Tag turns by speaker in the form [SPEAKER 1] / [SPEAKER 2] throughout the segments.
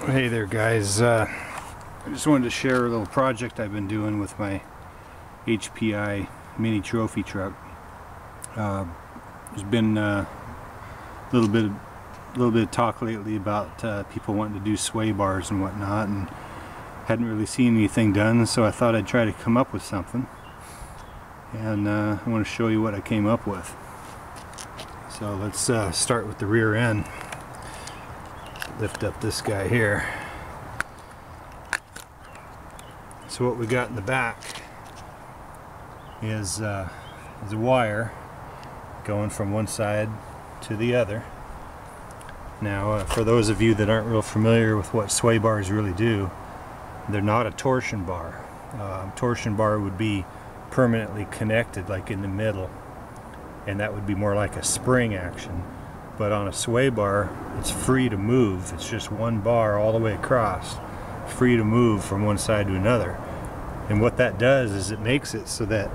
[SPEAKER 1] Hey there guys, I just wanted to share a little project I've been doing with my HPI Mini Trophy truck. There's been a little bit of talk lately about people wanting to do sway bars and whatnot, and hadn't really seen anything done, so I thought I'd try to come up with something, and I want to show you what I came up with. So let's start with the rear end. Lift up this guy here. So what we got in the back is a wire going from one side to the other. Now for those of you that aren't real familiar with what sway bars really do, they're not a torsion bar. Torsion bar would be permanently connected, like in the middle, and that would be more like a spring action. But on a sway bar, it's free to move. It's just one bar all the way across, free to move from one side to another. And what that does is it makes it so that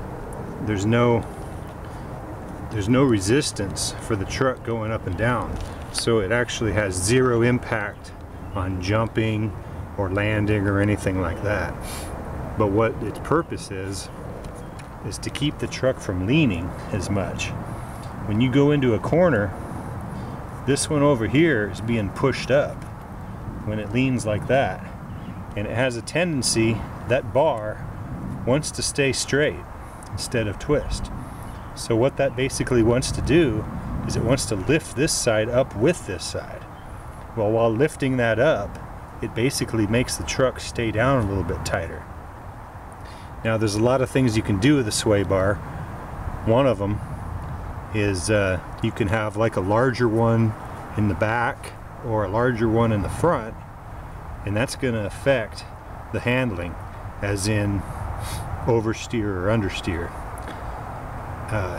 [SPEAKER 1] there's no resistance for the truck going up and down. So it actually has zero impact on jumping or landing or anything like that. But what its purpose is to keep the truck from leaning as much. When you go into a corner, this one over here is being pushed up when it leans like that, and it has a tendency, that bar wants to stay straight instead of twist. So what that basically wants to do is it wants to lift this side up with this side. Well, while lifting that up, it basically makes the truck stay down a little bit tighter. Now there's a lot of things you can do with a sway bar. One of them is you can have like a larger one in the back or a larger one in the front, and that's going to affect the handling, as in oversteer or understeer.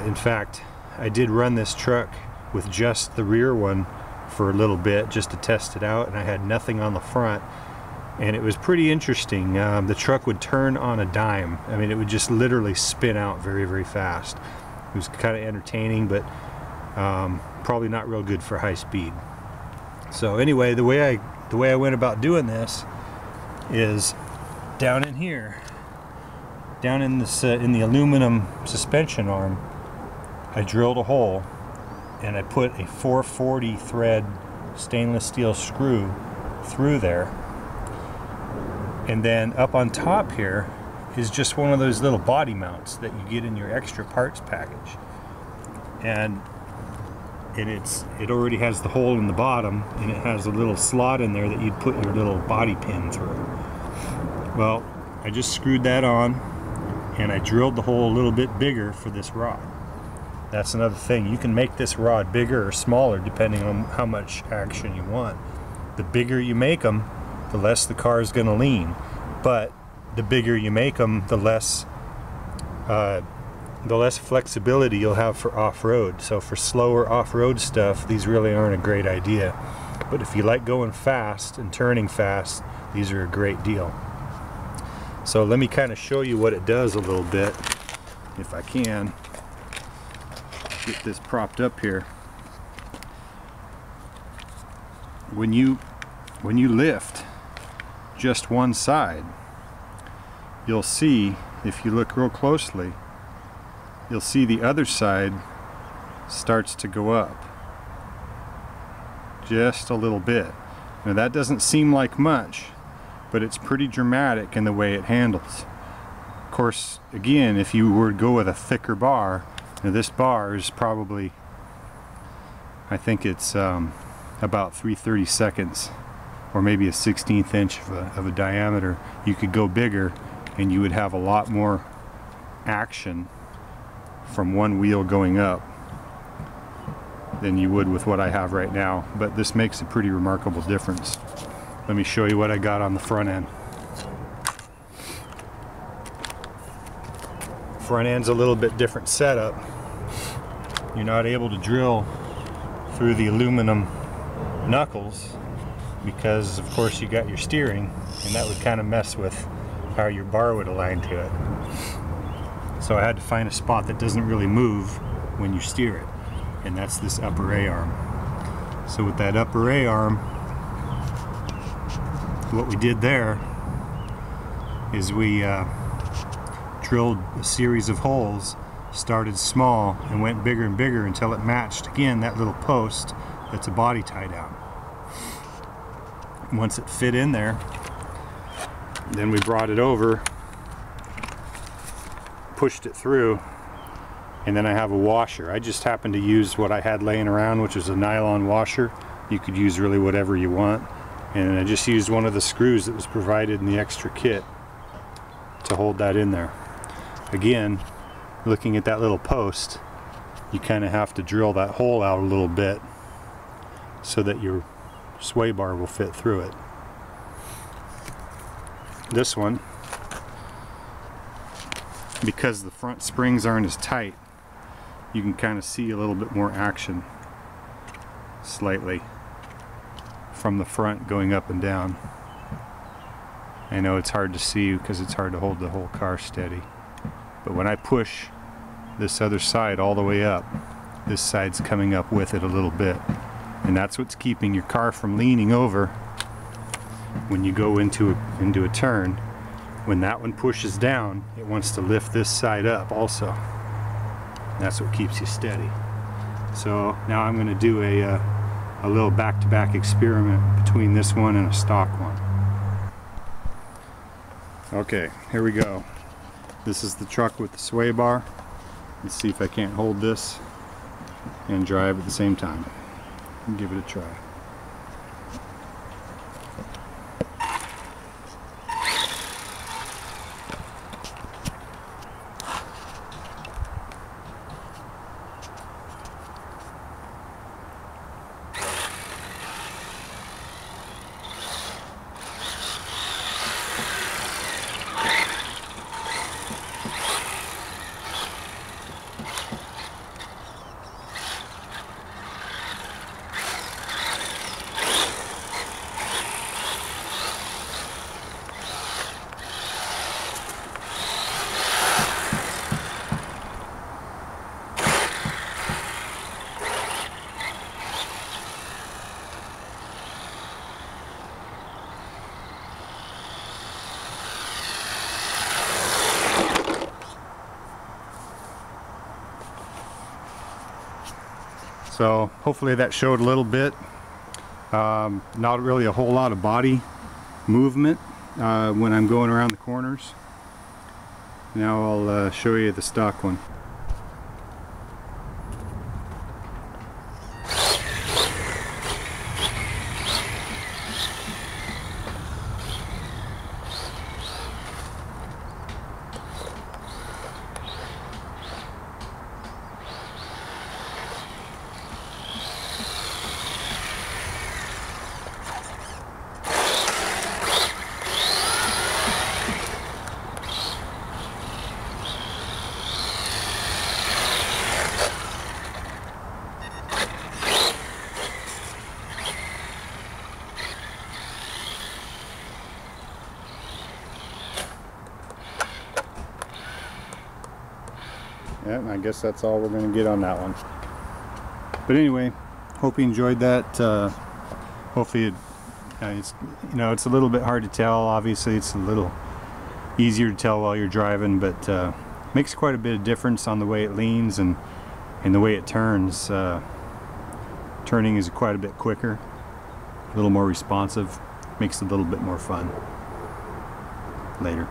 [SPEAKER 1] In fact, I did run this truck with just the rear one for a little bit just to test it out, and I had nothing on the front, and it was pretty interesting. The truck would turn on a dime. I mean, it would just literally spin out very, very fast. It was kind of entertaining, but probably not real good for high speed. So anyway, the way I went about doing this is down in here, down in this in the aluminum suspension arm, I drilled a hole and I put a 440 thread stainless steel screw through there, and then up on top here is just one of those little body mounts that you get in your extra parts package, and it already has the hole in the bottom, and it has a little slot in there that you'd put your little body pin through. Well, I just screwed that on, and I drilled the hole a little bit bigger for this rod. That's another thing, you can make this rod bigger or smaller depending on how much action you want. The bigger you make them, the less the car is going to lean, but the bigger you make them, the less flexibility you'll have for off-road. So for slower off-road stuff, these really aren't a great idea. But if you like going fast and turning fast, these are a great deal. So let me kind of show you what it does a little bit, if I can get this propped up here. When you lift just one side, you'll see, if you look real closely, you'll see the other side starts to go up just a little bit. Now that doesn't seem like much, but it's pretty dramatic in the way it handles. Of course, again, if you were to go with a thicker bar, now this bar is probably, I think it's about 3/32 or maybe a 1/16 inch of a diameter. You could go bigger and you would have a lot more action from one wheel going up than you would with what I have right now, but this makes a pretty remarkable difference. Let me show you what I got on the front end. Front end's a little bit different setup. You're not able to drill through the aluminum knuckles because of course you got your steering, and that would kind of mess with how your bar would align to it. So I had to find a spot that doesn't really move when you steer it, and that's this upper A arm. So with that upper A arm, what we did there is we drilled a series of holes, started small and went bigger and bigger until it matched again that little post that's a body tie down. Once it fit in there, then we brought it over, pushed it through, and then I have a washer. I just happened to use what I had laying around, which was a nylon washer. You could use really whatever you want, and I just used one of the screws that was provided in the extra kit to hold that in there. Again, looking at that little post, you kind of have to drill that hole out a little bit so that your sway bar will fit through it. This one, because the front springs aren't as tight, you can kind of see a little bit more action slightly from the front going up and down. I know it's hard to see because it's hard to hold the whole car steady, but when I push this other side all the way up, this side's coming up with it a little bit, and that's what's keeping your car from leaning over when you go into a turn. When that one pushes down, it wants to lift this side up also. That's what keeps you steady. So now I'm going to do a little back-to-back experiment between this one and a stock one. Okay, here we go. This is the truck with the sway bar. Let's see if I can't hold this and drive at the same time. Give it a try. So hopefully that showed a little bit. Not really a whole lot of body movement when I'm going around the corners. Now I'll show you the stock one. Yeah, I guess that's all we're going to get on that one. But anyway, hope you enjoyed that. Hopefully it's, you know, it's a little bit hard to tell. Obviously it's a little easier to tell while you're driving, but makes quite a bit of difference on the way it leans and the way it turns. Turning is quite a bit quicker, a little more responsive, makes it a little bit more fun. Later.